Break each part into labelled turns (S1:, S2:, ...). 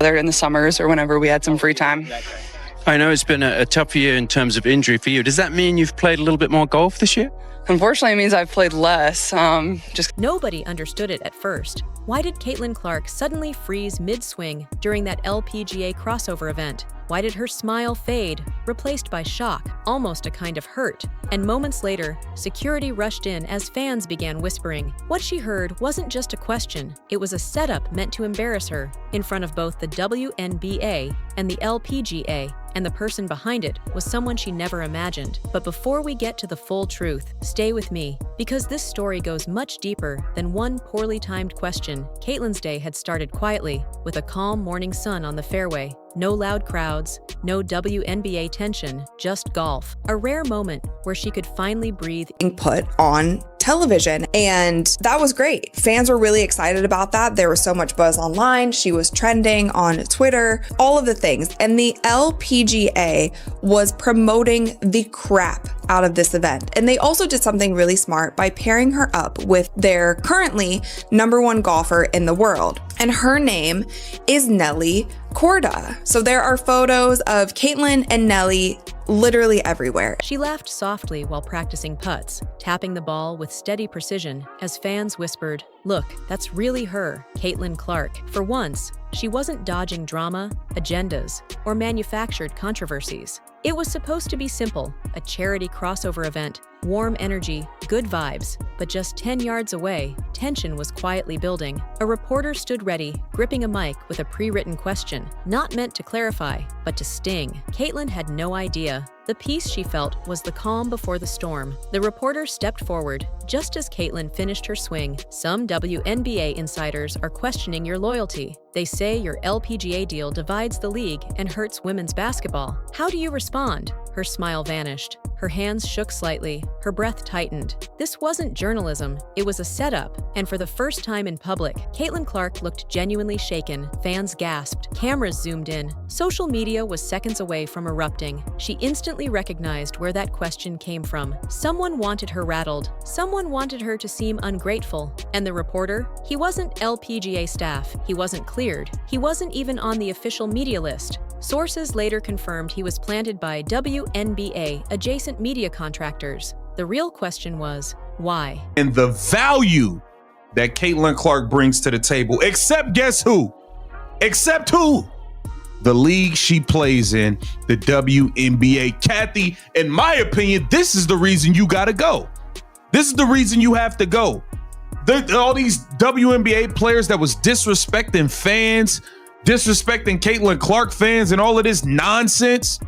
S1: Whether in the summers or whenever we had some free time.
S2: I know it's been a tough year in terms of injury for you. Does that mean you've played a little bit more golf this year?
S1: Unfortunately, it means I've played less.
S3: Nobody understood it at first. Why did Caitlin Clark suddenly freeze mid-swing during that LPGA crossover event? Why did her smile fade, replaced by shock, almost a kind of hurt? And moments later, security rushed in as fans began whispering. What she heard wasn't just a question, it was a setup meant to embarrass her in front of both the WNBA and the LPGA, and the person behind it was someone she never imagined. But before we get to the full truth, stay with me, because this story goes much deeper than one poorly timed question. Caitlin's day had started quietly, with a calm morning sun on the fairway. No loud crowds, no WNBA tension, just golf. A rare moment where she could finally breathe.
S4: Put on television, and that was great. Fans were really excited about that. There was so much buzz online. She was trending on Twitter, all of the things. And the LPGA was promoting the crap out of this event. And they also did something really smart by pairing her up with their currently #1 golfer in the world. And her name is Nelly Korda. So there are photos of Caitlin and Nelly literally everywhere.
S3: She laughed softly while practicing putts, tapping the ball with steady precision as fans whispered, "Look, that's really her, Caitlin Clark." For once, she wasn't dodging drama, agendas, or manufactured controversies. It was supposed to be simple, a charity crossover event, warm energy, good vibes. But just 10 yards away, tension was quietly building. A reporter stood ready, gripping a mic with a pre-written question, not meant to clarify, but to sting. Caitlin had no idea. The peace she felt was the calm before the storm. The reporter stepped forward just as Caitlin finished her swing. Some WNBA insiders are questioning your loyalty. They say your LPGA deal divides the league and hurts women's basketball. How do you respond? Her smile vanished. Her hands shook slightly. Her breath tightened. This wasn't journalism. It was a setup. And for the first time in public, Caitlin Clark looked genuinely shaken. Fans gasped. Cameras zoomed in. Social media was seconds away from erupting. She instantly recognized where that question came from. Someone wanted her rattled. Someone wanted her to seem ungrateful. And the reporter? He wasn't LPGA staff. He wasn't cleared. He wasn't even on the official media list. Sources later confirmed he was planted by WNBA adjacent media contractors. The real question was, why?
S5: And the value that Caitlin Clark brings to the table, except guess who? Except who? The league she plays in, the WNBA. Kathy, in my opinion, this is the reason you gotta go. This is the reason you have to go. All these WNBA players that was disrespecting fans, disrespecting Caitlin Clark fans and all of this nonsense.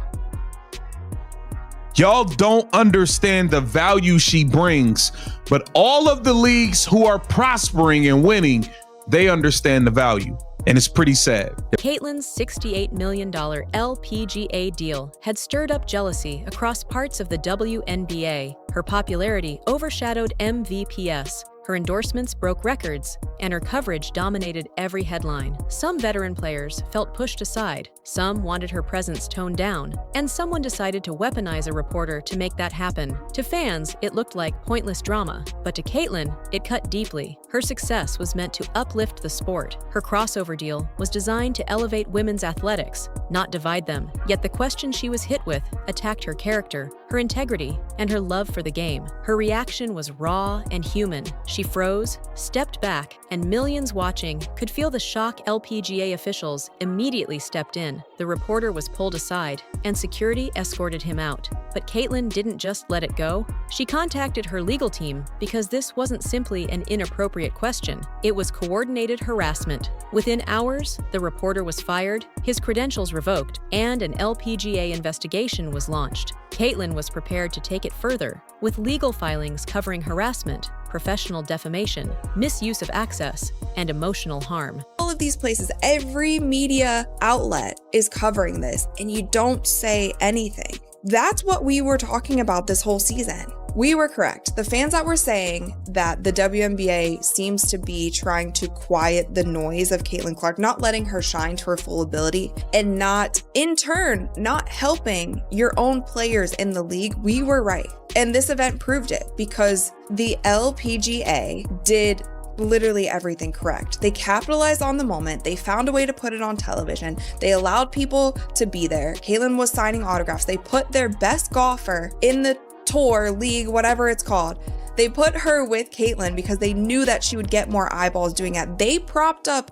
S5: Y'all don't understand the value she brings, but all of the leagues who are prospering and winning, they understand the value, and it's pretty sad.
S3: Caitlin's $68 million LPGA deal had stirred up jealousy across parts of the WNBA. Her popularity overshadowed MVPs. Her endorsements broke records, and her coverage dominated every headline. Some veteran players felt pushed aside, some wanted her presence toned down, and someone decided to weaponize a reporter to make that happen. To fans, it looked like pointless drama, but to Caitlin, it cut deeply. Her success was meant to uplift the sport. Her crossover deal was designed to elevate women's athletics, not divide them. Yet the question she was hit with attacked her character, her integrity, and her love for the game. Her reaction was raw and human. She froze, stepped back, and millions watching could feel the shock. LPGA officials immediately stepped in. The reporter was pulled aside, and security escorted him out. But Caitlin didn't just let it go. She contacted her legal team because this wasn't simply an inappropriate question. It was coordinated harassment. Within hours, the reporter was fired, his credentials revoked, and an LPGA investigation was launched. Caitlin was prepared to take it further, with legal filings covering harassment, professional defamation, misuse of access, and emotional harm.
S4: All of these places, every media outlet is covering this, and you don't say anything. That's what we were talking about this whole season. We were correct. The fans that were saying that the WNBA seems to be trying to quiet the noise of Caitlin Clark, not letting her shine to her full ability, and not, in turn, not helping your own players in the league, we were right. And this event proved it, because the LPGA did literally everything correct. They capitalized on the moment. They found a way to put it on television. They allowed people to be there. Caitlin was signing autographs. They put their best golfer in the tour, league, whatever it's called. They put her with Caitlin because they knew that she would get more eyeballs doing it. They propped up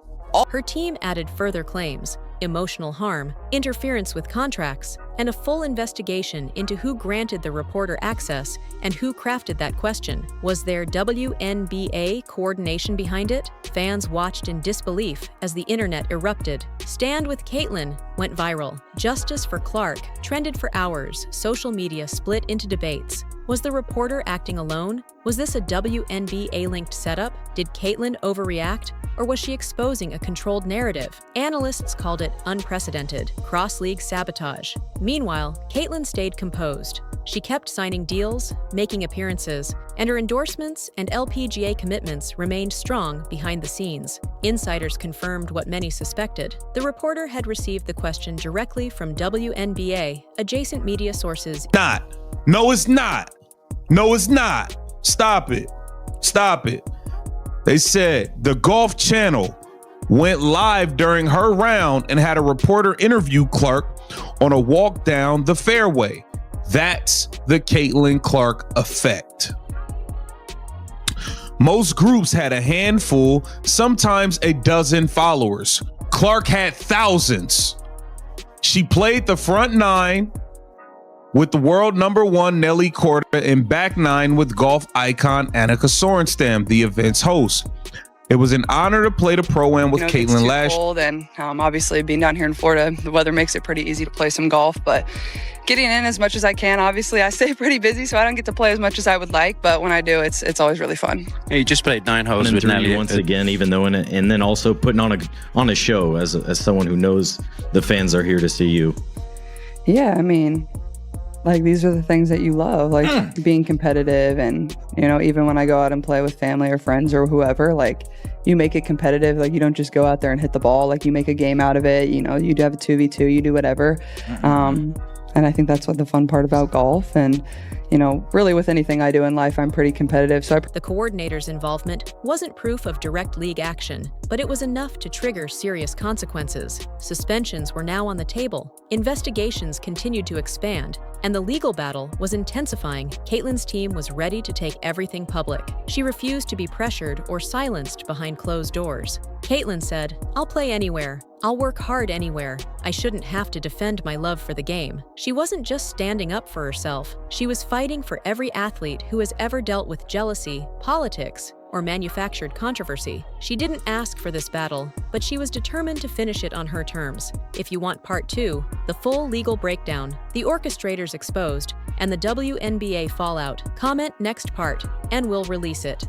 S3: Her team added further claims: emotional harm, interference with contracts, and a full investigation into who granted the reporter access and who crafted that question. Was there WNBA coordination behind it? Fans watched in disbelief as the internet erupted. Stand with Caitlin went viral. Justice for Clark trended for hours. Social media split into debates. Was the reporter acting alone? Was this a WNBA-linked setup? Did Caitlin overreact? Or was she exposing a controlled narrative? Analysts called it unprecedented, cross-league sabotage. Meanwhile, Caitlin stayed composed. She kept signing deals, making appearances, and her endorsements and LPGA commitments remained strong behind the scenes. Insiders confirmed what many suspected. The reporter had received the question directly from WNBA, adjacent media sources.
S5: No, it's not. No, it's not. Stop it. Stop it. They said the Golf Channel went live during her round and had a reporter interview Clark on a walk down the fairway. That's the Caitlin Clark effect. Most groups had a handful, sometimes a dozen followers. Clark had thousands. She played the front nine with the world number one Nelly Korda and back nine with golf icon Annika Sorenstam, the event's host. It was an honor to play the Pro-Am with Caitlin last year.
S1: Cold, and obviously being down here in Florida, the weather makes it pretty easy to play some golf, but getting in as much as I can. Obviously, I stay pretty busy, so I don't get to play as much as I would like, but when I do, it's always really fun.
S2: Yeah, you just played 9 holes with
S6: Nelly once again, even though and then also putting on a show as someone who knows the fans are here to see you.
S1: Yeah, I mean, like, these are the things that you love, like being competitive, and even when I go out and play with family or friends or whoever, like, you make it competitive. Like, you don't just go out there and hit the ball. Like, you make a game out of it. You do have a 2v2, you do whatever. And I think that's what the fun part about golf, and really with anything I do in life, I'm pretty competitive. So
S3: The coordinator's involvement wasn't proof of direct league action, but it was enough to trigger serious consequences. Suspensions were now on the table. Investigations continued to expand, and the legal battle was intensifying. Caitlin's team was ready to take everything public. She refused to be pressured or silenced behind closed doors. Caitlin said, "I'll play anywhere. I'll work hard anywhere. I shouldn't have to defend my love for the game." She wasn't just standing up for herself. She was fighting for every athlete who has ever dealt with jealousy, politics, or manufactured controversy. She didn't ask for this battle, but she was determined to finish it on her terms. If you want part 2, the full legal breakdown, the orchestrators exposed, and the WNBA fallout, comment next part, and we'll release it.